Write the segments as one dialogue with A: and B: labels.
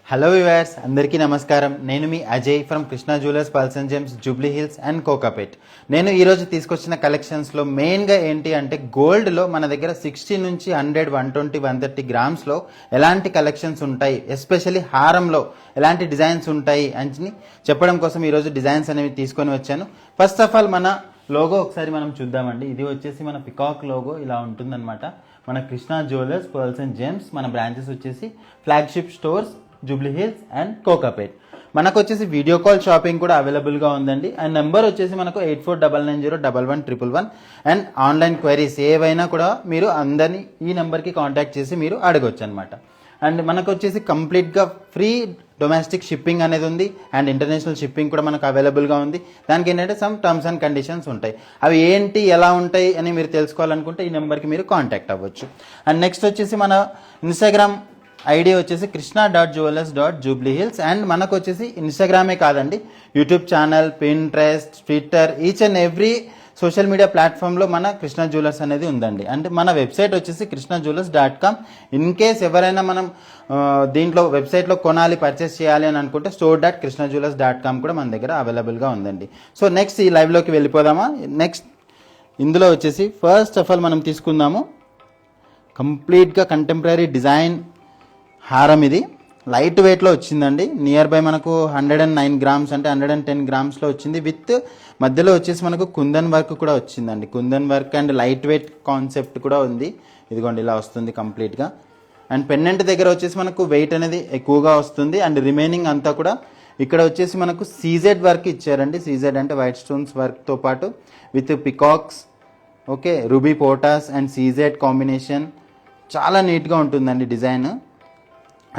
A: Hello viewers, అందరికీ నమస్కారం. నేను మీ Ajay from Krishna jewellers, pearls and gems, Jubilee Hills and Kokapet. నేను ఈరోజు తీసుకొచ్చిన కలెక్షన్స్లో మెయిన్గా ఏంటి అంటే గోల్డ్లో మన దగ్గర 60 నుంచి 100, 120, 130 గ్రామ్స్లో ఎలాంటి కలెక్షన్స్ ఉంటాయి, ఎస్పెషల్లీ హారంలో ఎలాంటి డిజైన్స్ ఉంటాయి అని చెప్పడం కోసం ఈరోజు డిజైన్స్ అనేవి తీసుకొని వచ్చాను. ఫస్ట్ ఆఫ్ ఆల్ మన లోగో ఒకసారి మనం చూద్దామండి. ఇది వచ్చేసి మన పికాక్ లోగో ఇలా ఉంటుందన్నమాట. మన Krishna jewellers, pearls and gems, మన బ్రాంచెస్ వచ్చేసి flagship stores Jubilee Hills and Kokapet. మనకు వచ్చేసి వీడియో కాల్ షాపింగ్ కూడా అవైలబుల్గా ఉందండి. అండ్ నెంబర్ వచ్చేసి మనకు 8499011111. అండ్ ఆన్లైన్ క్వైరీస్ ఏవైనా కూడా మీరు అందరినీ ఈ నెంబర్కి కాంటాక్ట్ చేసి మీరు అడగొచ్చు అనమాట. అండ్ మనకు వచ్చేసి కంప్లీట్గా ఫ్రీ డొమెస్టిక్ షిప్పింగ్ అనేది ఉంది. అండ్ ఇంటర్నేషనల్ షిప్పింగ్ కూడా మనకు అవైలబుల్గా ఉంది. దానికి ఏంటంటే సమ్ టర్మ్స్ అండ్ కండిషన్స్ ఉంటాయి. అవి ఏంటి, ఎలా ఉంటాయి అని మీరు తెలుసుకోవాలనుకుంటే ఈ నెంబర్కి మీరు కాంటాక్ట్ అవ్వచ్చు. అండ్ నెక్స్ట్ వచ్చేసి మన ఇన్స్టాగ్రామ్ ఐడి వచ్చేసి krishna.jewellers.jubileehills. అండ్ మనకు వచ్చేసి ఇన్స్టాగ్రామే కాదండి, YouTube channel, Pinterest, Twitter, each and every social media ప్లాట్ఫామ్లో మన కృష్ణా జ్యువెలర్స్ అనేది ఉందండి. అంటే మన వెబ్సైట్ వచ్చేసి krishnajewellers.com. ఇన్ కేస్ ఎవరైనా మనం దీంట్లో వెబ్సైట్లో కొనాలి, పర్చేస్ చేయాలి అని అనుకుంటే store.krishnajewellers.com కూడా మన దగ్గర అవైలబుల్గా ఉందండి. సో నెక్స్ట్ ఈ లైవ్లోకి వెళ్ళిపోదామా. నెక్స్ట్ ఇందులో వచ్చేసి ఫస్ట్ ఆఫ్ ఆల్ మనం తీసుకుందాము కంప్లీట్గా కంటెంపరీ డిజైన్ హారం. ఇది లైట్ వెయిట్లో వచ్చిందండి. నియర్ బై మనకు 109 గ్రామ్స్ అంటే 110 గ్రామ్స్లో వచ్చింది. విత్ మధ్యలో వచ్చేసి మనకు కుందన్ వర్క్ కూడా వచ్చిందండి. Kundan work and light weight concept కూడా ఉంది. ఇదిగోండి ఇలా వస్తుంది కంప్లీట్గా. అండ్ పెన్నెంట్ దగ్గర వచ్చేసి మనకు వెయిట్ అనేది ఎక్కువగా వస్తుంది. అండ్ రిమైనింగ్ అంతా కూడా ఇక్కడ వచ్చేసి మనకు సీజెడ్ వర్క్ ఇచ్చారండి. సీజెడ్ అంటే వైట్ స్టోన్స్ వర్క్తో పాటు విత్ పికాక్స్, ఓకే, రూబీ పోటాస్ అండ్ సీజెడ్ కాంబినేషన్ చాలా నీట్గా ఉంటుందండి డిజైన్.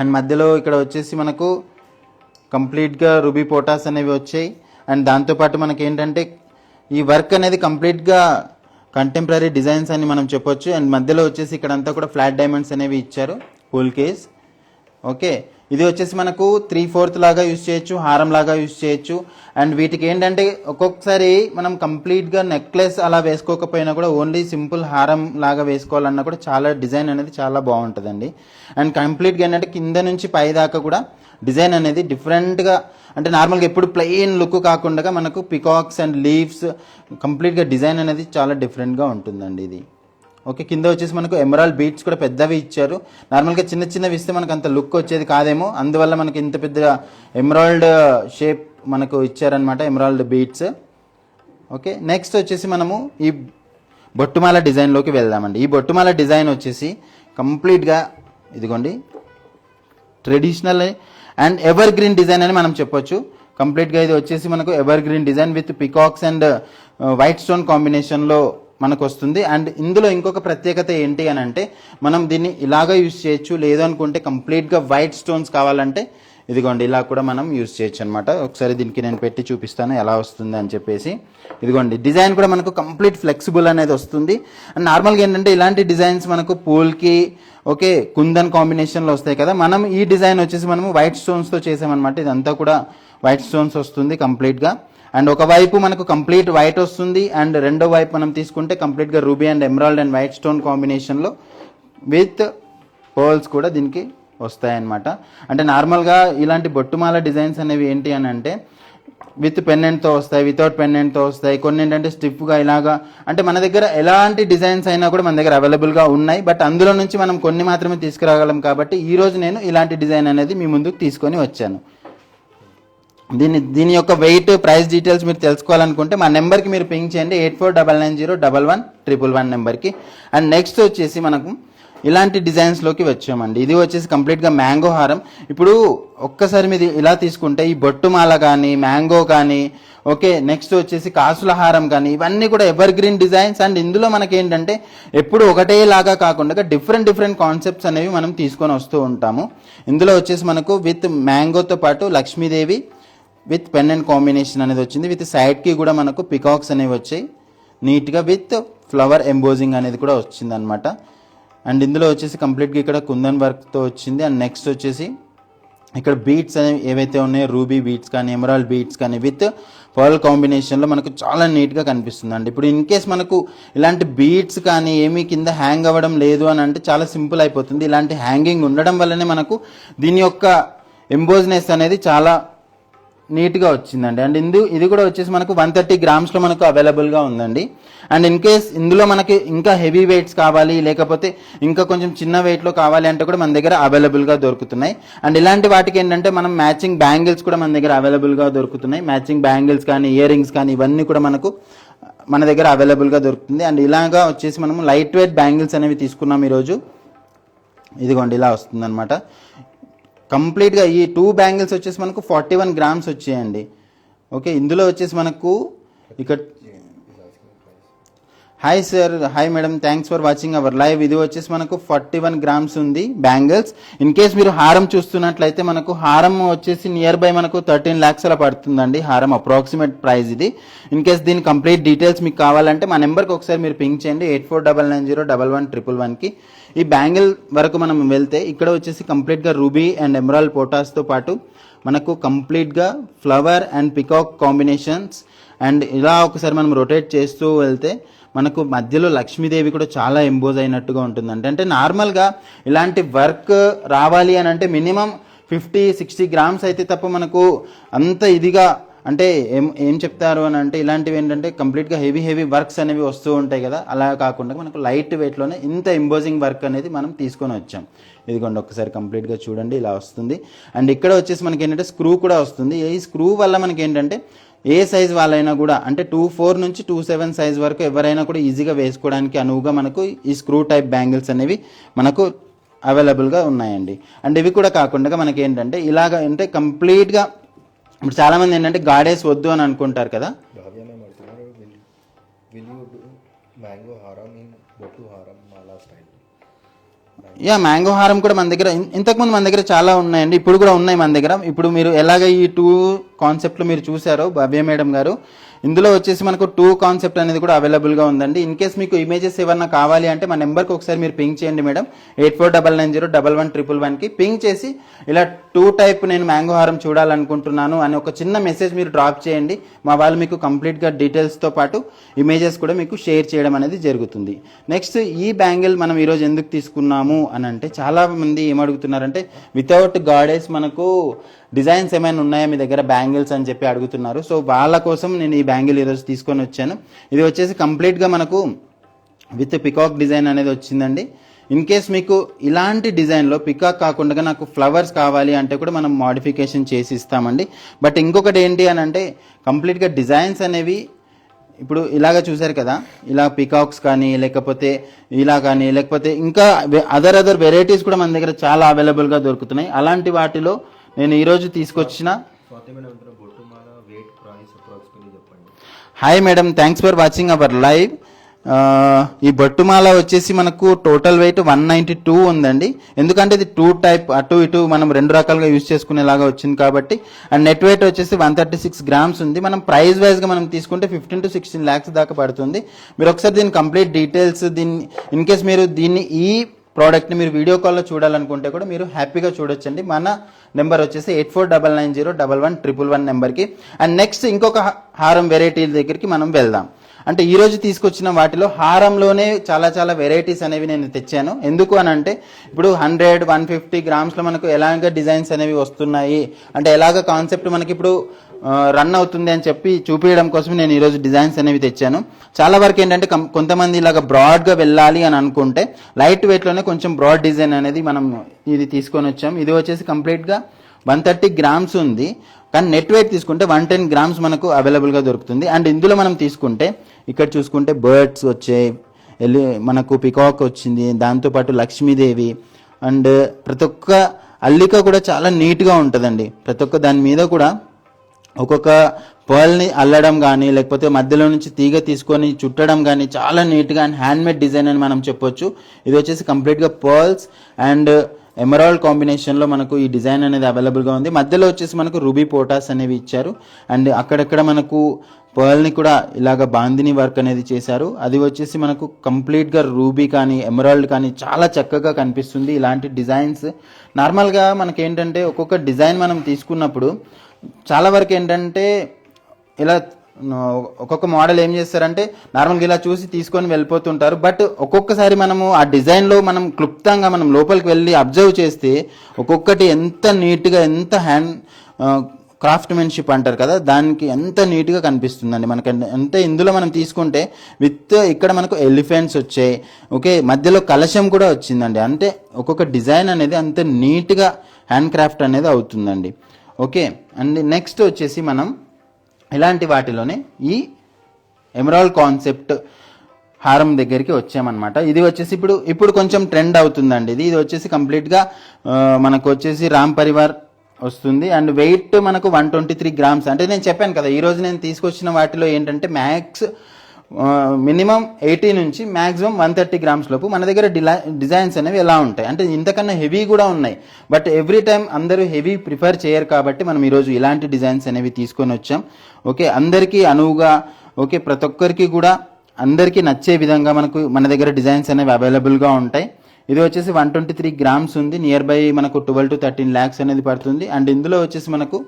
A: అండ్ మధ్యలో ఇక్కడ వచ్చేసి మనకు కంప్లీట్గా రూబీ పోటాస్ అనేవి వచ్చాయి. అండ్ దాంతోపాటు మనకి ఏంటంటే ఈ వర్క్ అనేది కంప్లీట్గా కంటెంపరీ డిజైన్స్ అని మనం చెప్పొచ్చు. అండ్ మధ్యలో వచ్చేసి ఇక్కడంతా కూడా ఫ్లాట్ డైమండ్స్ అనేవి ఇచ్చారు, ఫుల్ కేస్. ఓకే, ఇది వచ్చేసి మనకు 3/4 లాగా యూజ్ చేయొచ్చు, హారం లాగా యూజ్ చేయొచ్చు. అండ్ వీటికి ఏంటంటే ఒక్కొక్కసారి మనం కంప్లీట్గా నెక్లెస్ అలా వేసుకోకపోయినా కూడా ఓన్లీ సింపుల్ హారం లాగా వేసుకోవాలన్నా కూడా చాలా డిజైన్ అనేది చాలా బాగుంటుందండి. అండ్ కంప్లీట్గా ఏంటంటే కింద నుంచి పై దాకా కూడా డిజైన్ అనేది డిఫరెంట్గా, అంటే నార్మల్గా ఎప్పుడు ప్లెయిన్ లుక్ కాకుండా మనకు పికాక్స్ అండ్ లీవ్స్ కంప్లీట్గా డిజైన్ అనేది చాలా డిఫరెంట్గా ఉంటుందండి ఇది. ఓకే, కింద వచ్చేసి మనకు ఎమరాల్డ్ బీట్స్ కూడా పెద్దవి ఇచ్చారు. నార్మల్గా చిన్న చిన్నవి ఇస్తే మనకు అంత లుక్ వచ్చేది కాదేమో, అందువల్ల మనకి ఇంత పెద్ద ఎమరాల్డ్ షేప్ మనకు ఇచ్చారనమాట, ఎమరాల్డ్ బీట్స్. ఓకే, నెక్స్ట్ వచ్చేసి మనము ఈ బొట్టుమాల డిజైన్లోకి వెళ్దామండి. ఈ బొట్టుమాల డిజైన్ వచ్చేసి కంప్లీట్గా ఇదిగోండి traditional and ever green design అని మనం చెప్పొచ్చు. కంప్లీట్గా ఇది వచ్చేసి మనకు ever green design with peacocks and white stone కాంబినేషన్లో మనకు వస్తుంది. అండ్ ఇందులో ఇంకొక ప్రత్యేకత ఏంటి అని అంటే మనం దీన్ని ఇలాగా యూజ్ చేయొచ్చు, లేదు అనుకుంటే కంప్లీట్గా వైట్ స్టోన్స్ కావాలంటే ఇదిగోండి ఇలా కూడా మనం యూజ్ చేయొచ్చు అనమాట. ఒకసారి దీనికి నేను పెట్టి చూపిస్తాను ఎలా వస్తుంది అని చెప్పేసి. ఇదిగోండి డిజైన్ కూడా మనకు కంప్లీట్ ఫ్లెక్సిబుల్ అనేది వస్తుంది. అండ్ నార్మల్గా ఏంటంటే ఇలాంటి డిజైన్స్ మనకు పూల్కి, ఓకే, కుందన్ కాంబినేషన్లో వస్తాయి కదా. మనం ఈ డిజైన్ వచ్చేసి మనము వైట్ స్టోన్స్తో చేసామన్నమాట. ఇదంతా కూడా వైట్ స్టోన్స్ వస్తుంది కంప్లీట్గా. అండ్ ఒకవైపు మనకు కంప్లీట్ వైట్ వస్తుంది. అండ్ రెండో వైపు మనం తీసుకుంటే కంప్లీట్గా ruby and emerald and white stone కాంబినేషన్లో విత్ పర్ల్స్ కూడా దీనికి వస్తాయన్నమాట. అంటే నార్మల్గా ఇలాంటి బొట్టుమాల డిజైన్స్ అనేవి ఏంటి అని అంటే విత్ పెన్నెంట్తో వస్తాయి, వితౌట్ పెన్నెంట్తో వస్తాయి. కొన్ని ఏంటంటే స్టిఫ్గా ఇలాగా, అంటే మన దగ్గర ఎలాంటి డిజైన్స్ అయినా కూడా మన దగ్గర అవైలబుల్గా ఉన్నాయి. బట్ అందులో నుంచి మనం కొన్ని మాత్రమే తీసుకురాగలం. కాబట్టి ఈరోజు నేను ఇలాంటి డిజైన్ అనేది మీ ముందుకు తీసుకొని వచ్చాను. దీని యొక్క వెయిట్, ప్రైస్ డీటెయిల్స్ మీరు తెలుసుకోవాలనుకుంటే మా నెంబర్కి మీరు పింక్ చేయండి, 8499011111 నెంబర్కి. అండ్ నెక్స్ట్ వచ్చేసి మనకు ఇలాంటి డిజైన్స్లోకి వచ్చామండి. ఇది వచ్చేసి కంప్లీట్గా మ్యాంగో హారం. ఇప్పుడు ఒక్కసారి మీరు ఇలా తీసుకుంటే ఈ బొట్టుమాల కానీ, మ్యాంగో కానీ, ఓకే, నెక్స్ట్ వచ్చేసి కాసుల హారం కానీ, ఇవన్నీ కూడా ఎవర్ గ్రీన్ డిజైన్స్. అండ్ ఇందులో మనకి ఏంటంటే ఎప్పుడు ఒకటేలాగా కాకుండా డిఫరెంట్ కాన్సెప్ట్స్ అనేవి మనం తీసుకొని వస్తూ ఉంటాము. ఇందులో వచ్చేసి మనకు విత్ మ్యాంగోతో పాటు Lakshmidevi with pen and combination అనేది వచ్చింది. విత్ సైడ్కి కూడా మనకు పికాక్స్ అనేవి వచ్చాయి నీట్గా విత్ ఫ్లవర్ ఎంబోజింగ్ అనేది కూడా వచ్చిందనమాట. అండ్ ఇందులో వచ్చేసి కంప్లీట్గా ఇక్కడ కుందన్ వర్క్తో వచ్చింది. అండ్ నెక్స్ట్ వచ్చేసి ఇక్కడ బీట్స్ అనేవి ఏవైతే ఉన్నాయో రూబీ బీట్స్ కానీ, ఎమరాల్డ్ బీట్స్ కానీ విత్ పర్ల్ కాంబినేషన్లో మనకు చాలా నీట్గా కనిపిస్తుందండి. ఇప్పుడు ఇన్ కేస్ మనకు ఇలాంటి బీట్స్ కానీ ఏమీ కింద హ్యాంగ్ అవ్వడం లేదు అని అంటే చాలా సింపుల్ అయిపోతుంది. ఇలాంటి హ్యాంగింగ్ ఉండడం వల్లనే మనకు దీని యొక్క ఎంబోజ్నెస్ అనేది చాలా నీట్గా వచ్చిందండి. అండ్ ఇది కూడా వచ్చేసి మనకు 130 గ్రామ్స్లో మనకు అవైలబుల్గా ఉందండి. అండ్ ఇన్ కేస్ ఇందులో మనకి ఇంకా హెవీ వెయిట్స్ కావాలి, లేకపోతే ఇంకా కొంచెం చిన్న వెయిట్లో కావాలి అంటే కూడా మన దగ్గర అవైలబుల్గా దొరుకుతున్నాయి. అండ్ ఇలాంటి వాటికి ఏంటంటే మనం మ్యాచింగ్ బ్యాంగిల్స్ కూడా మన దగ్గర అవైలబుల్గా దొరుకుతున్నాయి. మ్యాచింగ్ బ్యాంగిల్స్ కానీ, ఇయర్ రింగ్స్ కానీ ఇవన్నీ కూడా మన దగ్గర అవైలబుల్గా దొరుకుతుంది. అండ్ ఇలాగా వచ్చేసి మనము లైట్ వెయిట్ బ్యాంగిల్స్ అనేవి తీసుకున్నాం ఈరోజు. ఇదిగోండి ఇలా వస్తుందన్నమాట. కంప్లీట్గా ఈ 2 బ్యాంగిల్స్ వచ్చేసి మనకు 41 గ్రామ్స్ వచ్చాయండి. ఓకే, ఇందులో వచ్చేసి మనకు ఇక్కడ hi sir, hi madam, thanks for watching our live. ఇది వచ్చేసి మనకు 41 గ్రామ్స్ ఉంది బ్యాంగిల్స్. ఇన్ కేస్ మీరు హారం చూస్తున్నట్లయితే మనకు హారం వచ్చేసి నియర్ బై మనకు 13 lakhs అలా పడుతుందండి హారం, అప్రాక్సిమేట్ ప్రైస్ ఇది. ఇన్ కేస్ దీని కంప్లీట్ డీటెయిల్స్ మీకు కావాలంటే మా నెంబర్కి ఒకసారి మీరు పింక్ చేయండి, 8499011111కి. ఈ బ్యాంగిల్ వరకు మనం వెళ్తే ఇక్కడ వచ్చేసి కంప్లీట్గా రూబీ అండ్ ఎమరాల్డ్ పోటాస్తో పాటు మనకు కంప్లీట్గా flower and peacock combinations. And ఇలా ఒకసారి మనం రొటేట్ చేస్తూ వెళ్తే మనకు మధ్యలో లక్ష్మీదేవి కూడా చాలా ఎంబోజ్ అయినట్టుగా ఉంటుందండి. అంటే నార్మల్గా ఇలాంటి వర్క్ రావాలి అని అంటే మినిమం 50-60 గ్రామ్స్ అయితే తప్ప మనకు అంత ఇదిగా అంటే ఏం చెప్తారు అని అంటే ఇలాంటివి ఏంటంటే కంప్లీట్గా హెవీ వర్క్స్ అనేవి వస్తూ ఉంటాయి కదా, అలా కాకుండా మనకు లైట్ వెయిట్లోనే ఇంత ఎంబోజింగ్ వర్క్ అనేది మనం తీసుకొని వచ్చాం. ఇదిగోండి ఒకసారి కంప్లీట్గా చూడండి ఇలా వస్తుంది. అండ్ ఇక్కడ వచ్చేసి మనకి ఏంటంటే స్క్రూ కూడా వస్తుంది. ఈ స్క్రూ వల్ల మనకి ఏంటంటే ఏ సైజ్ వాళ్ళైనా కూడా అంటే 24 నుంచి 27 సైజ్ వరకు ఎవరైనా కూడా ఈజీగా వేసుకోవడానికి అనువుగా మనకు ఈ స్క్రూ టైప్ బ్యాంగిల్స్ అనేవి మనకు అవైలబుల్గా ఉన్నాయండి. అండ్ ఇవి కూడా కాకుండా మనకి ఏంటంటే ఇలాగ అంటే కంప్లీట్గా ఇప్పుడు చాలామంది ఏంటంటే గాడేస్ వద్దు అని అనుకుంటారు కదా. మ్యాంగో హారం కూడా మన దగ్గర ఇంతకుముందు మన దగ్గర చాలా ఉన్నాయండి, ఇప్పుడు కూడా ఉన్నాయి మన దగ్గర. ఇప్పుడు మీరు ఎలాగ ఈ 2 కాన్సెప్ట్లు మీరు చూసారో భవ్య మేడం గారు, ఇందులో వచ్చేసి మనకు 2 కాన్సెప్ట్ అనేది కూడా అవైలబుల్గా ఉందండి. ఇన్ కేస్ మీకు ఇమేజెస్ ఏమన్నా కావాలి అంటే మా నెంబర్కి ఒకసారి మీరు పింక్ చేయండి మేడం, 8499011111కి పింక్ చేసి ఇలా 2 టైప్ నేను మ్యాంగో హారం చూడాలనుకుంటున్నాను అని ఒక చిన్న మెసేజ్ మీరు డ్రాప్ చేయండి. మా వాళ్ళు మీకు కంప్లీట్గా డీటెయిల్స్తో పాటు ఇమేజెస్ కూడా మీకు షేర్ చేయడం అనేది జరుగుతుంది. నెక్స్ట్ ఈ బ్యాంగిల్ మనం ఈరోజు ఎందుకు తీసుకున్నాము అని అంటే చాలా మంది ఏమడుగుతున్నారంటే వితౌట్ గాడెస్ మనకు డిజైన్స్ ఏమైనా ఉన్నాయా మీ దగ్గర బ్యాంగిల్స్ అని చెప్పి అడుగుతున్నారు. సో వాళ్ళ కోసం నేను ఈ బ్యాంగిల్ ఈరోజు తీసుకొని వచ్చాను. ఇది వచ్చేసి కంప్లీట్గా మనకు విత్ పికాక్ డిజైన్ అనేది వచ్చిందండి. ఇన్ కేస్ మీకు ఇలాంటి డిజైన్లో పికాక్ కాకుండా నాకు ఫ్లవర్స్ కావాలి అంటే కూడా మనం మోడిఫికేషన్ చేసి ఇస్తామండి. బట్ ఇంకొకటి ఏంటి అని అంటే కంప్లీట్గా డిజైన్స్ అనేవి ఇప్పుడు ఇలాగ చూసారు కదా, ఇలా పికాక్స్ కానీ లేకపోతే ఇలా కానీ లేకపోతే ఇంకా అదర్ వెరైటీస్ కూడా మన దగ్గర చాలా అవైలబుల్గా దొరుకుతున్నాయి. అలాంటి వాటిలో నేను ఈరోజు తీసుకొచ్చిన hi madam, thanks for watching our live. ఈ బొట్టుమాల వచ్చేసి మనకు టోటల్ వెయిట్ 192 ఉందండి. ఎందుకంటే ఇది 2 టైప్ అటు ఇటు మనం 2 రకాలుగా యూజ్ చేసుకునేలాగా వచ్చింది కాబట్టి. అండ్ నెట్ వెయిట్ వచ్చేసి 136 గ్రామ్స్ ఉంది. మనం ప్రైస్ వైజ్గా మనం తీసుకుంటే 15 to 16 lakhs దాకా పడుతుంది. మీరు ఒకసారి దీని కంప్లీట్ డీటెయిల్స్ ఇన్ కేస్ మీరు ఈ ప్రోడక్ట్ని మీరు వీడియో కాల్లో చూడాలనుకుంటే కూడా మీరు హ్యాపీగా చూడొచ్చండి. మన నెంబర్ వచ్చేసి 8499011111 నెంబర్కి. అండ్ నెక్స్ట్ ఇంకొక హారం వెరైటీ దగ్గరికి మనం వెళ్దాం. అంటే ఈరోజు తీసుకొచ్చిన వాటిలో హారంలోనే చాలా వెరైటీస్ అనేవి నేను తెచ్చాను. ఎందుకు అని అంటే ఇప్పుడు 100-150 గ్రామ్స్లో మనకు ఎలాగ డిజైన్స్ అనేవి వస్తున్నాయి అంటే ఎలాగ కాన్సెప్ట్ మనకి ఇప్పుడు రన్ అవుతుంది అని చెప్పి చూపించడం కోసం నేను ఈరోజు డిజైన్స్ అనేవి తెచ్చాను. చాలా వరకు ఏంటంటే కొంతమంది ఇలాగ బ్రాడ్గా వెళ్ళాలి అని అనుకుంటే లైట్ వెయిట్లోనే కొంచెం బ్రాడ్ డిజైన్ అనేది మనం ఇది తీసుకొని వచ్చాం. ఇది వచ్చేసి కంప్లీట్గా 130 గ్రామ్స్ ఉంది, కానీ నెట్ వెయిట్ తీసుకుంటే 110 గ్రామ్స్ మనకు అవైలబుల్గా దొరుకుతుంది. అండ్ ఇందులో మనం తీసుకుంటే ఇక్కడ చూసుకుంటే బర్డ్స్ వచ్చాయి, మనకు పికాక్ వచ్చింది, దాంతోపాటు లక్ష్మీదేవి అండ్ ప్రతి ఒక్క అల్లిక కూడా చాలా నీట్గా ఉంటుందండి. ప్రతి ఒక్క దాని మీద కూడా ఒక్కొక్క పర్ల్ని అల్లడం కానీ లేకపోతే మధ్యలో నుంచి తీగ తీసుకొని చుట్టడం కానీ చాలా నీట్గా అండ్ హ్యాండ్మేడ్ డిజైన్ అని మనం చెప్పొచ్చు. ఇది వచ్చేసి కంప్లీట్గా పర్ల్స్ అండ్ ఎమరాల్డ్ కాంబినేషన్లో మనకు ఈ డిజైన్ అనేది అవైలబుల్గా ఉంది. మధ్యలో వచ్చేసి మనకు రూబీ పోటాస్ అనేవి ఇచ్చారు. అండ్ అక్కడక్కడ మనకు పర్ల్ని కూడా ఇలాగ బాందిని వర్క్ అనేది చేశారు. అది వచ్చేసి మనకు కంప్లీట్గా రూబీ కానీ ఎమరాల్డ్ కానీ చాలా చక్కగా కనిపిస్తుంది. ఇలాంటి డిజైన్స్ నార్మల్గా మనకేంటంటే ఒక్కొక్క డిజైన్ మనం తీసుకున్నప్పుడు చాలా వరకు ఏంటంటే ఇలా ఒక్కొక్క మోడల్ ఏం చేస్తారంటే నార్మల్గా ఇలా చూసి తీసుకొని వెళ్ళిపోతుంటారు. బట్ ఒక్కొక్కసారి మనము ఆ డిజైన్లో మనం క్లుప్తంగా మనం లోపలికి వెళ్ళి అబ్జర్వ్ చేస్తే ఒక్కొక్కటి ఎంత నీట్గా, ఎంత హ్యాండ్ క్రాఫ్ట్మెన్షిప్ అంటారు కదా, దానికి ఎంత నీట్గా కనిపిస్తుందండి మనకి. అంటే ఇందులో మనం తీసుకుంటే ఇక్కడ మనకు ఎలిఫెంట్స్ వచ్చాయి, ఓకే, మధ్యలో కలశం కూడా వచ్చిందండి. అంటే ఒక్కొక్క డిజైన్ అనేది అంత నీట్గా హ్యాండ్ క్రాఫ్ట్ అనేది అవుతుందండి. ఓకే అండ్ నెక్స్ట్ వచ్చేసి మనం ఇలాంటి వాటిలోనే ఈ ఎమరాల్డ్ కాన్సెప్ట్ హారం దగ్గరికి వచ్చామన్నమాట. ఇది వచ్చేసి ఇప్పుడు కొంచెం ట్రెండ్ అవుతుందండి. ఇది వచ్చేసి కంప్లీట్గా మనకు వచ్చేసి రామ్ పరివార్ వస్తుంది అండ్ వెయిట్ మనకు 123 గ్రామ్స్. అంటే నేను చెప్పాను కదా, ఈరోజు నేను తీసుకొచ్చిన వాటిలో ఏంటంటే మ్యాక్స్ మినిమం 80 నుంచి మ్యాక్సిమం 130 గ్రామ్స్ లోపు మన దగ్గర డిజైన్స్ అనేవి ఎలా ఉంటాయి అంటే ఇంతకన్నా హెవీ కూడా ఉన్నాయి. బట్ ఎవ్రీ టైం అందరూ హెవీ ప్రిఫర్ చేయరు కాబట్టి మనం ఈరోజు ఇలాంటి డిజైన్స్ అనేవి తీసుకొని వచ్చాం. ఓకే, అందరికీ అనువుగా, ఓకే, ప్రతి ఒక్కరికి కూడా అందరికీ నచ్చే విధంగా మన దగ్గర డిజైన్స్ అనేవి అవైలబుల్గా ఉంటాయి. ఇది వచ్చేసి 123 గ్రామ్స్ ఉంది. నియర్ బై మనకు 12 to 13 lakhs అనేది పడుతుంది. అండ్ ఇందులో వచ్చేసి మనకు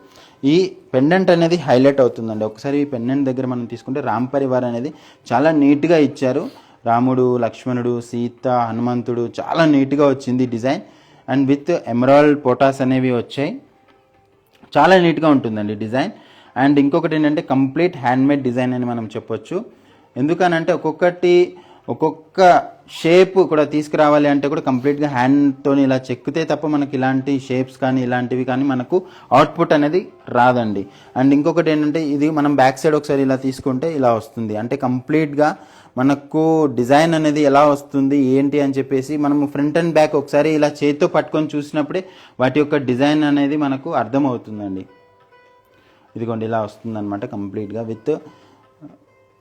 A: ఈ పెండెంట్ అనేది హైలైట్ అవుతుందండి. ఒకసారి ఈ పెండెంట్ దగ్గర మనం తీసుకుంటే రామ్ పరివార్ అనేది చాలా నీట్గా ఇచ్చారు. రాముడు, లక్ష్మణుడు, సీత, హనుమంతుడు చాలా నీట్గా వచ్చింది డిజైన్. అండ్ విత్ ఎమరాల్డ్ పోటాస్ అనేవి వచ్చాయి. చాలా నీట్గా ఉంటుందండి డిజైన్. అండ్ ఇంకొకటి ఏంటంటే కంప్లీట్ హ్యాండ్మేడ్ డిజైన్ అని మనం చెప్పొచ్చు. ఎందుకనంటే ఒక్కొక్క షేప్ కూడా తీసుకురావాలి అంటే కూడా కంప్లీట్గా హ్యాండ్తో ఇలా చెక్కితే తప్ప మనకి ఇలాంటి షేప్స్ కానీ ఇలాంటివి కానీ మనకు అవుట్పుట్ అనేది రాదండి. అండ్ ఇంకొకటి ఏంటంటే ఇది మనం బ్యాక్ సైడ్ ఒకసారి ఇలా తీసుకుంటే ఇలా వస్తుంది. అంటే కంప్లీట్గా మనకు డిజైన్ అనేది ఎలా వస్తుంది ఏంటి అని చెప్పేసి మనం ఫ్రంట్ అండ్ బ్యాక్ ఒకసారి ఇలా చేతితో పట్టుకొని చూసినప్పుడే వాటి యొక్క డిజైన్ అనేది మనకు అర్థమవుతుందండి. ఇదిగోండి ఇలా వస్తుందన్నమాట కంప్లీట్గా with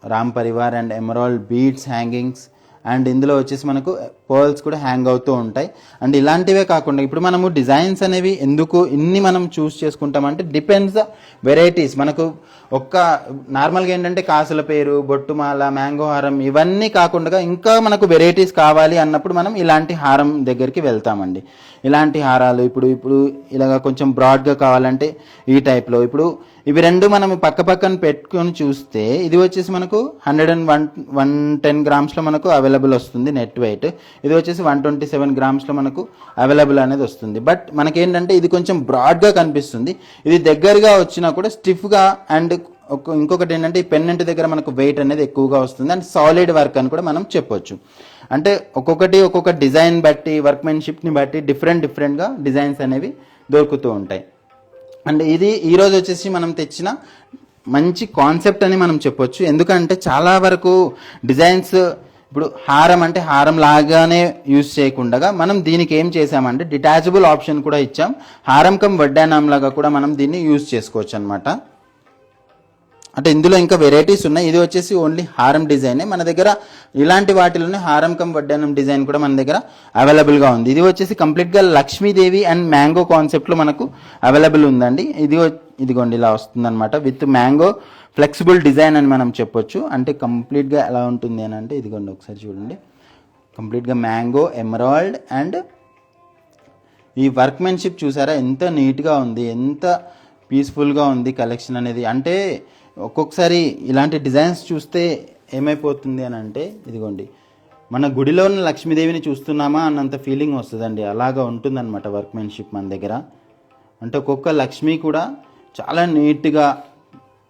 A: Ram Parivar and emerald beads hangings. And ఇందులో వచ్చేసి మనకు పర్ల్స్ కూడా హ్యాంగ్ అవుతూ ఉంటాయి. అండ్ ఇలాంటివే కాకుండా ఇప్పుడు మనము డిజైన్స్ అనేవి ఎందుకు ఇన్ని మనం చూస్ చేసుకుంటామంటే డిపెండ్స్ ద వెరైటీస్. మనకు నార్మల్గా ఏంటంటే కాసుల పేరు, బొట్టుమాల, మ్యాంగో హారం ఇవన్నీ కాకుండా ఇంకా మనకు వెరైటీస్ కావాలి అన్నప్పుడు మనం ఇలాంటి హారం దగ్గరికి వెళ్తామండి. ఇలాంటి హారాలు ఇప్పుడు ఇలాగ కొంచెం బ్రాడ్గా కావాలంటే ఈ టైప్లో ఇవి రెండు మనం పక్కన పెట్టుకొని చూస్తే ఇది వచ్చేసి మనకు 110 గ్రామ్స్లో మనకు అవైలబుల్ వస్తుంది నెట్ వెయిట్. ఇది వచ్చేసి 127 గ్రామ్స్లో మనకు అవైలబుల్ అనేది వస్తుంది. బట్ మనకేంటంటే ఇది కొంచెం బ్రాడ్గా కనిపిస్తుంది. ఇది దగ్గరగా వచ్చినా కూడా స్టిఫ్గా. అండ్ ఇంకొకటి ఏంటంటే ఈ పెన్నెంట్ దగ్గర మనకు వెయిట్ అనేది ఎక్కువగా వస్తుంది. అండ్ సాలిడ్ వర్క్ అని కూడా మనం చెప్పొచ్చు. అంటే ఒక్కొక్క డిజైన్ బట్టి, వర్క్మెన్షిప్ని బట్టి డిఫరెంట్గా డిజైన్స్ అనేవి దొరుకుతూ ఉంటాయి. అండ్ ఇది ఈరోజు వచ్చేసి మనం తెచ్చిన మంచి కాన్సెప్ట్ అని మనం చెప్పొచ్చు. ఎందుకంటే చాలా వరకు డిజైన్స్ ఇప్పుడు హారం అంటే హారం లాగానే యూజ్ చేయకుండా మనం దీనికి ఏం చేసామంటే డిటాచబుల్ ఆప్షన్ కూడా ఇచ్చాం. హారం కమ్ వడ్డానం లాగా కూడా మనం దీన్ని యూజ్ చేసుకోవచ్చు అనమాట. అంటే ఇందులో ఇంకా వెరైటీస్ ఉన్నాయి. ఇది వచ్చేసి ఓన్లీ హారం డిజైనే. మన దగ్గర ఇలాంటి వాటిలోనే హారం కమ్ వడ్డానం డిజైన్ కూడా మన దగ్గర అవైలబుల్గా ఉంది. ఇది వచ్చేసి కంప్లీట్గా లక్ష్మీదేవి అండ్ మ్యాంగో కాన్సెప్ట్లో మనకు అవైలబుల్ ఉందండి. ఇదిగోండి ఇలా వస్తుందన్నమాట విత్ మ్యాంగో ఫ్లెక్సిబుల్ డిజైన్ అని మనం చెప్పొచ్చు. అంటే కంప్లీట్గా ఎలా ఉంటుంది అని అంటే ఇదిగోండి ఒకసారి చూడండి. కంప్లీట్గా మ్యాంగో, ఎమరాల్డ్ అండ్ ఈ వర్క్మెన్షిప్ చూసారా ఎంత నీట్గా ఉంది, ఎంత పీస్ఫుల్గా ఉంది కలెక్షన్ అనేది. అంటే ఒక్కొక్కసారి ఇలాంటి డిజైన్స్ చూస్తే ఏమైపోతుంది అని అంటే ఇదిగోండి మన గుడిలో ఉన్న లక్ష్మీదేవిని చూస్తున్నామా అన్నంత ఫీలింగ్ వస్తుందండి. అలాగా ఉంటుందన్నమాట వర్క్మెన్షిప్ మన దగ్గర. అంటే ఒక్కొక్క లక్ష్మి కూడా చాలా నీట్గా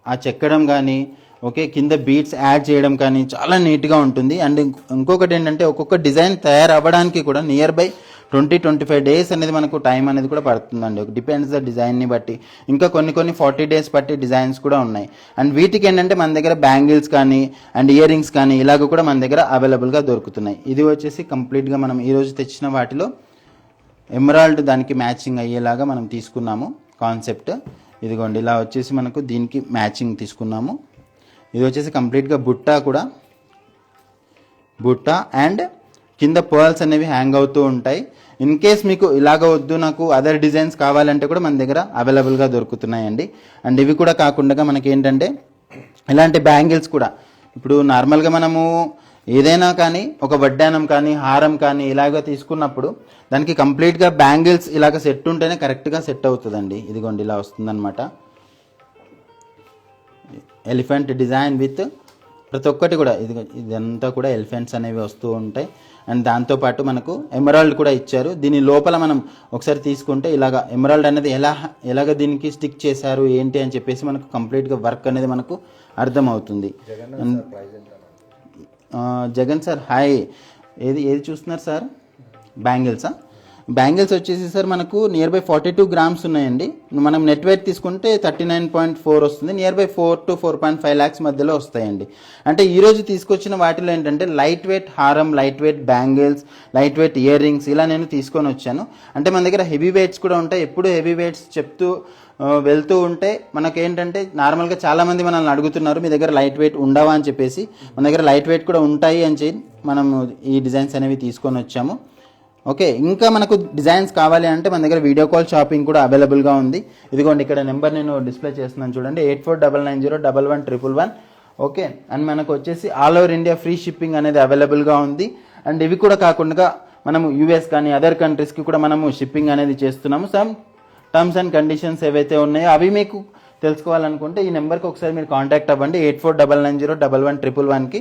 A: ఆ చెక్కడం కానీ, ఓకే, కింద బీట్స్ యాడ్ చేయడం కానీ చాలా నీట్గా ఉంటుంది. అండ్ ఇంకొకటి ఏంటంటే ఒక్కొక్క డిజైన్ తయారవ్వడానికి కూడా నియర్ బై 20-25 డేస్ అనేది మనకు టైం అనేది కూడా పడుతుందండి. డిపెండ్స్ ద డిజైన్ని బట్టి. ఇంకా కొన్ని 40 డేస్ పట్టి డిజైన్స్ కూడా ఉన్నాయి. అండ్ వీటికి ఏంటంటే మన దగ్గర బ్యాంగిల్స్ కానీ అండ్ ఇయర్ రింగ్స్ కానీ ఇలాగ కూడా మన దగ్గర అవైలబుల్గా దొరుకుతున్నాయి. ఇది వచ్చేసి కంప్లీట్గా మనం ఈరోజు తెచ్చిన వాటిలో ఎమరాల్డ్ దానికి మ్యాచింగ్ అయ్యేలాగా మనం తీసుకున్నాము కాన్సెప్ట్. ఇదిగోండి ఇలా వచ్చేసి మనకు దీనికి మ్యాచింగ్ తీసుకున్నాము. ఇది వచ్చేసి కంప్లీట్గా బుట్ట అండ్ కింద పర్ల్స్ అనేవి హ్యాంగ్ అవుతూ ఉంటాయి. ఇన్ కేస్ మీకు ఇలాగ వద్దు, నాకు అదర్ డిజైన్స్ కావాలంటే కూడా మన దగ్గర అవైలబుల్గా దొరుకుతున్నాయండి. అండ్ ఇవి కూడా కాకుండా మనకి ఏంటంటే ఇలాంటి బ్యాంగిల్స్ కూడా ఇప్పుడు నార్మల్గా మనము ఏదైనా కానీ ఒక వడ్డానం కానీ హారం కానీ ఇలాగ తీసుకున్నప్పుడు దానికి కంప్లీట్గా బ్యాంగిల్స్ ఇలాగ సెట్ ఉంటేనే కరెక్ట్గా సెట్ అవుతుందండి. ఇదిగోండి ఇలా వస్తుందన్నమాట. ఎలిఫెంట్ డిజైన్ విత్ ప్రతి ఒక్కటి కూడా ఇదంతా కూడా ఎలిఫెంట్స్ అనేవి వస్తూ ఉంటాయి. అండ్ దాంతోపాటు మనకు ఎమరాల్డ్ కూడా ఇచ్చారు. దీని లోపల మనం ఒకసారి తీసుకుంటే ఇలాగ ఎమరాల్డ్ అనేది ఎలాగ దీనికి స్టిక్ చేశారు ఏంటి అని చెప్పేసి మనకు కంప్లీట్గా వర్క్ అనేది మనకు అర్థమవుతుంది. Jagan sir hi. ఏది చూస్తున్నారు సార్? బ్యాంగిల్స్ వచ్చేసి సార్ మనకు నియర్ బై 42 గ్రామ్స్ ఉన్నాయండి. మనం నెట్ వెయిట్ తీసుకుంటే 39.4 వస్తుంది. నియర్ బై 4 to 4.5 lakhs మధ్యలో వస్తాయండి. అంటే ఈరోజు తీసుకొచ్చిన వాటిలో ఏంటంటే లైట్ వెయిట్ హారం, light weight bangles, light weight ear rings ఇలా నేను తీసుకొని వచ్చాను. అంటే మన దగ్గర హెవీ వెయిట్స్ కూడా ఉంటాయి. ఎప్పుడు హెవీ వెయిట్స్ చెప్తూ వెళ్తూ ఉంటే మనకేంటంటే నార్మల్గా చాలామంది మనల్ని అడుగుతున్నారు మీ దగ్గర లైట్ వెయిట్ ఉండవా అని చెప్పేసి. మన దగ్గర లైట్ వెయిట్ కూడా ఉంటాయి అని చెప్పి మనం ఈ డిజైన్స్ అనేవి తీసుకొని వచ్చాము. ఓకే, ఇంకా మనకు డిజైన్స్ కావాలి అంటే మన దగ్గర వీడియో కాల్ షాపింగ్ కూడా అవైలబుల్గా ఉంది. ఇదిగోండి ఇక్కడ నెంబర్ నేను డిస్ప్లే చేస్తున్నాను చూడండి, 8499011111. ఓకే, అండ్ మనకు వచ్చేసి all over India free shipping అనేది అవైలబుల్గా ఉంది. అండ్ ఇవి కూడా కాకుండా మనము యూఎస్ కానీ అదర్ కంట్రీస్కి కూడా మనము షిప్పింగ్ అనేది చేస్తున్నాము. సమ్ టర్మ్స్ అండ్ కండిషన్స్ ఏవైతే ఉన్నాయో అవి మీకు తెలుసుకోవాలనుకుంటే ఈ నెంబర్కి ఒకసారి మీరు కాంటాక్ట్ అవ్వండి, 8499011111కి.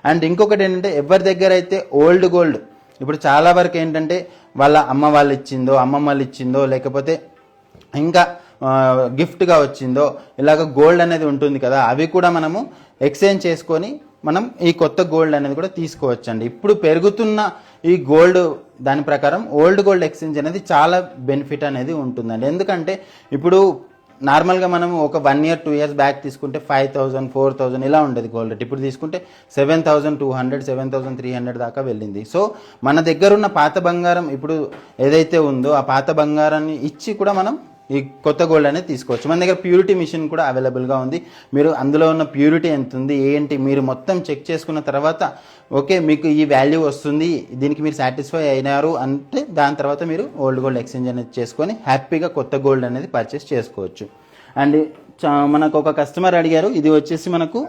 A: అండ్ ఇంకొకటి ఏంటంటే ఎవరి దగ్గర అయితే ఓల్డ్ గోల్డ్ ఇప్పుడు చాలా వరకు ఏంటంటే వాళ్ళ అమ్మ వాళ్ళు ఇచ్చిందో, అమ్మమ్మ వాళ్ళు ఇచ్చిందో, లేకపోతే ఇంకా గిఫ్ట్గా వచ్చిందో ఇలాగ గోల్డ్ అనేది ఉంటుంది కదా, అవి కూడా మనము ఎక్స్చేంజ్ చేసుకొని మనం ఈ కొత్త గోల్డ్ అనేది కూడా తీసుకోవచ్చండి. ఇప్పుడు పెరుగుతున్న ఈ గోల్డ్ దాని ప్రకారం ఓల్డ్ గోల్డ్ ఎక్స్చేంజ్ అనేది చాలా బెనిఫిట్ అనేది ఉంటుందండి. ఎందుకంటే ఇప్పుడు నార్మల్గా మనం ఒక 1 year 2 years బ్యాక్ తీసుకుంటే 5,000 4,000 ఇలా ఉండేది గోల్డ్ రేట్. ఇప్పుడు తీసుకుంటే 7,200 7,300 దాకా వెళ్ళింది. సో మన దగ్గర ఉన్న పాత బంగారం ఇప్పుడు ఏదైతే ఉందో ఆ పాత బంగారాన్ని ఇచ్చి కూడా మనం ఈ కొత్త గోల్డ్ అనేది తీసుకోవచ్చు. మన దగ్గర ప్యూరిటీ మిషన్ కూడా అవైలబుల్గా ఉంది. మీరు అందులో ఉన్న ప్యూరిటీ ఎంత ఉంది ఏంటి మీరు మొత్తం చెక్ చేసుకున్న తర్వాత ఓకే మీకు ఈ వాల్యూ వస్తుంది, దీనికి మీరు సాటిస్ఫై అయినారు అంటే దాని తర్వాత మీరు ఓల్డ్ గోల్డ్ ఎక్స్చేంజ్ అనేది చేసుకొని హ్యాపీగా కొత్త గోల్డ్ అనేది పర్చేస్ చేసుకోవచ్చు. అండ్ మనకు ఒక కస్టమర్ అడిగారు, ఇది వచ్చేసి మనకు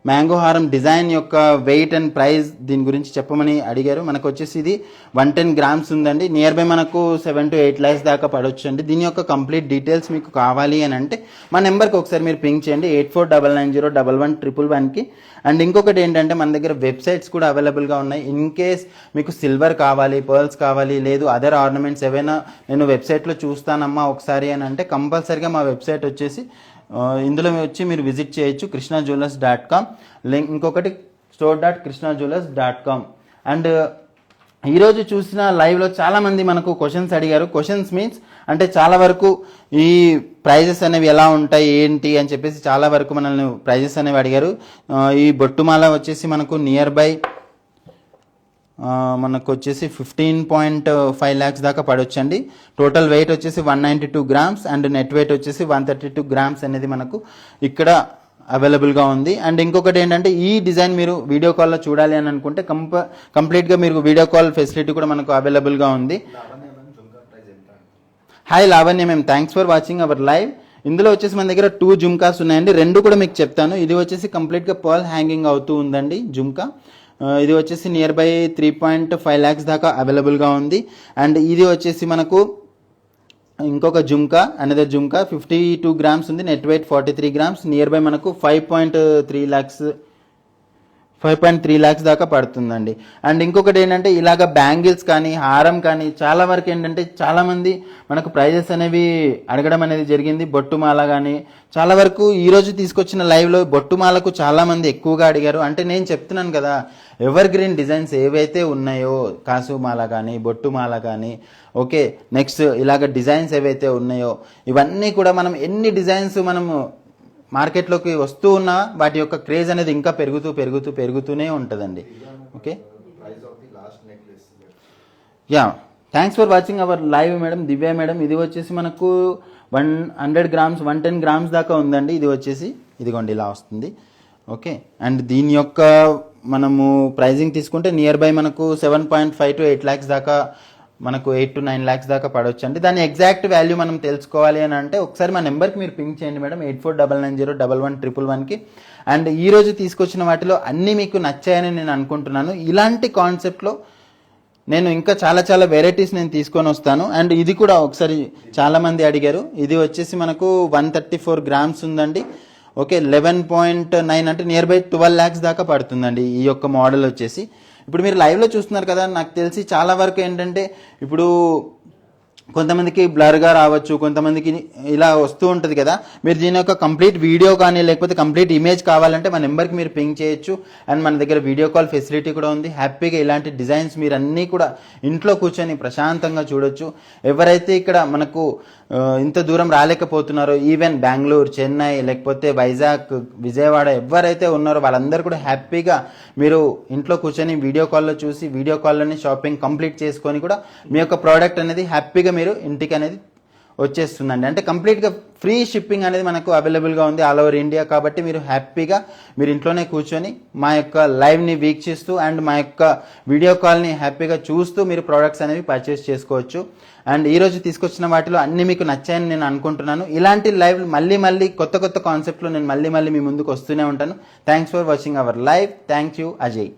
A: మ్యాంగో హారం డిజైన్ యొక్క వెయిట్ అండ్ ప్రైస్ దీని గురించి చెప్పమని అడిగారు. మనకు వచ్చేసి ఇది 110 grams ఉందండి. నియర్ బై మనకు 7 to 8 lakhs దాకా పడవచ్చు అండి. దీని యొక్క కంప్లీట్ డీటెయిల్స్ మీకు కావాలి అని అంటే మా నెంబర్కి ఒకసారి మీరు పింక్ చేయండి, 8499011111కి. అండ్ ఇంకొకటి ఏంటంటే మన దగ్గర వెబ్సైట్స్ కూడా అవైలబుల్గా ఉన్నాయి. ఇన్ కేస్ మీకు సిల్వర్ కావాలి, పర్ల్స్ కావాలి, లేదు అదర్ ఆర్నమెంట్స్ ఏవైనా నేను వెబ్సైట్లో చూస్తానమ్మా ఒకసారి అని అంటే కంపల్సరీగా మా వెబ్సైట్ వచ్చేసి ఇందులో వచ్చి మీరు విజిట్ చేయొచ్చు, krishnajewellers.com. లింక్ ఇంకొకటి store.krishnajewellers.com. అండ్ ఈరోజు చూసిన లైవ్లో చాలామంది మనకు క్వశ్చన్స్ అడిగారు. క్వశ్చన్స్ మీన్స్ అంటే చాలా వరకు ఈ ప్రైజెస్ అనేవి ఎలా ఉంటాయి ఏంటి అని చెప్పేసి చాలా వరకు మనల్ని ప్రైజెస్ అనేవి అడిగారు. ఈ బొట్టుమాల వచ్చేసి మనకు నియర్ బై మనకు వచ్చేసి 15.5 lakhs దాకా పడొచ్చండి. టోటల్ వెయిట్ వచ్చేసి 192 grams అండ్ నెట్ వెయిట్ వచ్చేసి 132 grams అనేది మనకు ఇక్కడ అవైలబుల్గా ఉంది. అండ్ ఇంకొకటి ఏంటంటే ఈ డిజైన్ మీరు వీడియో కాల్లో చూడాలి అని అనుకుంటే కంప్లీట్గా మీరు వీడియో కాల్ ఫెసిలిటీ కూడా మనకు అవైలబుల్గా ఉంది. Hi Lavanya ma'am, thanks for watching our live. ఇందులో వచ్చేసి మన దగ్గర 2 జుమ్కాస్ ఉన్నాయండి, 2 కూడా మీకు చెప్తాను. ఇది వచ్చేసి కంప్లీట్గా పర్ల్ హ్యాంగింగ్ అవుతూ ఉందండి జుమ్కా. ఇది వచ్చేసి నియర్ బై 3.5 lakhs దాకా అవైలబుల్గా ఉంది. అండ్ ఇది వచ్చేసి మనకు ఇంకొక జుమ్కా, అనదర్ జుమ్కా 52 grams ఉంది, net weight 43 grams, near by మనకు 5.3 lakhs దాకా పడుతుందండి. అండ్ ఇంకొకటి ఏంటంటే ఇలాగ బ్యాంగిల్స్ కానీ హారం కానీ చాలా వరకు ఏంటంటే చాలామంది మనకు ప్రైజెస్ అనేవి అడగడం అనేది జరిగింది. బొట్టుమాల కానీ చాలా వరకు ఈరోజు తీసుకొచ్చిన లైవ్లో బొట్టుమాలకు చాలామంది ఎక్కువగా అడిగారు. అంటే నేను చెప్తున్నాను కదా, ఎవర్ గ్రీన్ డిజైన్స్ ఏవైతే ఉన్నాయో కాసుమాల కానీ బొట్టుమాల కానీ ఓకే నెక్స్ట్ ఇలాగ డిజైన్స్ ఏవైతే ఉన్నాయో ఇవన్నీ కూడా మనం ఎన్ని డిజైన్స్ మనము మార్కెట్లోకి వస్తూ ఉన్నా వాటి యొక్క క్రేజ్ అనేది ఇంకా పెరుగుతూనే ఉంటుందండి. Okay, yeah thanks for watching our live madam. Divya madam, ఇది వచ్చేసి మనకు 100 grams 110 grams దాకా ఉందండి. ఇది వచ్చేసి ఇదిగోండి ఇలా వస్తుంది. ఓకే, అండ్ దీని యొక్క మనము ప్రైజింగ్ తీసుకుంటే నియర్ బై మనకు 7.5 to 8 lakhs దాకా మనకు 8 to 9 lakhs దాకా పడవచ్చు అండి. దాని ఎగ్జాక్ట్ వాల్యూ మనం తెలుసుకోవాలి అని అంటే ఒకసారి మా నెంబర్కి మీరు పింక్ చేయండి మేడం, 8499011111కి. అండ్ ఈరోజు తీసుకొచ్చిన వాటిలో అన్నీ మీకు నచ్చాయని నేను అనుకుంటున్నాను. ఇలాంటి కాన్సెప్ట్లో నేను ఇంకా చాలా వెరైటీస్ నేను తీసుకొని వస్తాను. అండ్ ఇది కూడా ఒకసారి చాలామంది అడిగారు, ఇది వచ్చేసి మనకు 134 grams ఉందండి. ఓకే 11.9 అంటే నియర్ బై 12 lakhs దాకా పడుతుందండి ఈ యొక్క మోడల్ వచ్చేసి. ఇప్పుడు మీరు లైవ్లో చూస్తున్నారు కదా, నాకు తెలిసి చాలా వరకు ఏంటంటే ఇప్పుడు కొంతమందికి బ్లర్గా రావచ్చు, కొంతమందికి ఇలా వస్తూ ఉంటుంది కదా. మీరు దీని యొక్క కంప్లీట్ వీడియో కానీ లేకపోతే కంప్లీట్ ఇమేజ్ కావాలంటే మా నెంబర్కి మీరు పింక్ చేయొచ్చు. అండ్ మన దగ్గర వీడియో కాల్ ఫెసిలిటీ కూడా ఉంది. హ్యాపీగా ఇలాంటి డిజైన్స్ మీరు అన్నీ కూడా ఇంట్లో కూర్చొని ప్రశాంతంగా చూడొచ్చు. ఎవరైతే ఇక్కడ మనకు ఇంత దూరం రాలేకపోతున్నారో, ఈవెన్ బెంగళూరు, చెన్నై, లేకపోతే వైజాగ్, విజయవాడ ఎవరైతే ఉన్నారో వాళ్ళందరూ కూడా హ్యాపీగా మీరు ఇంట్లో కూర్చొని వీడియో కాల్లో చూసి వీడియో కాల్లోనే షాపింగ్ కంప్లీట్ చేసుకొని కూడా మీ యొక్క ప్రోడక్ట్ అనేది హ్యాపీగా మీరు ఇంటికి అనేది వచ్చేస్తుందండి. అంటే కంప్లీట్గా ఫ్రీ షిప్పింగ్ అనేది మనకు అవైలబుల్గా ఉంది ఆల్ ఓవర్ ఇండియా. కాబట్టి మీరు హ్యాపీగా మీరు ఇంట్లోనే కూర్చొని మా యొక్క లైవ్ని వీక్షిస్తూ అండ్ మా యొక్క వీడియో కాల్ని హ్యాపీగా చూస్తూ మీరు ప్రోడక్ట్స్ అనేవి పర్చేస్ చేసుకోవచ్చు. అండ్ ఈరోజు తీసుకొచ్చిన వాటిలో అన్నీ మీకు నచ్చాయని నేను అనుకుంటున్నాను. ఇలాంటి లైవ్ మళ్ళీ కొత్త కాన్సెప్ట్లో నేను మళ్ళీ మీ ముందుకు వస్తూనే ఉంటాను. Thanks for watching our live. Thank you Ajay.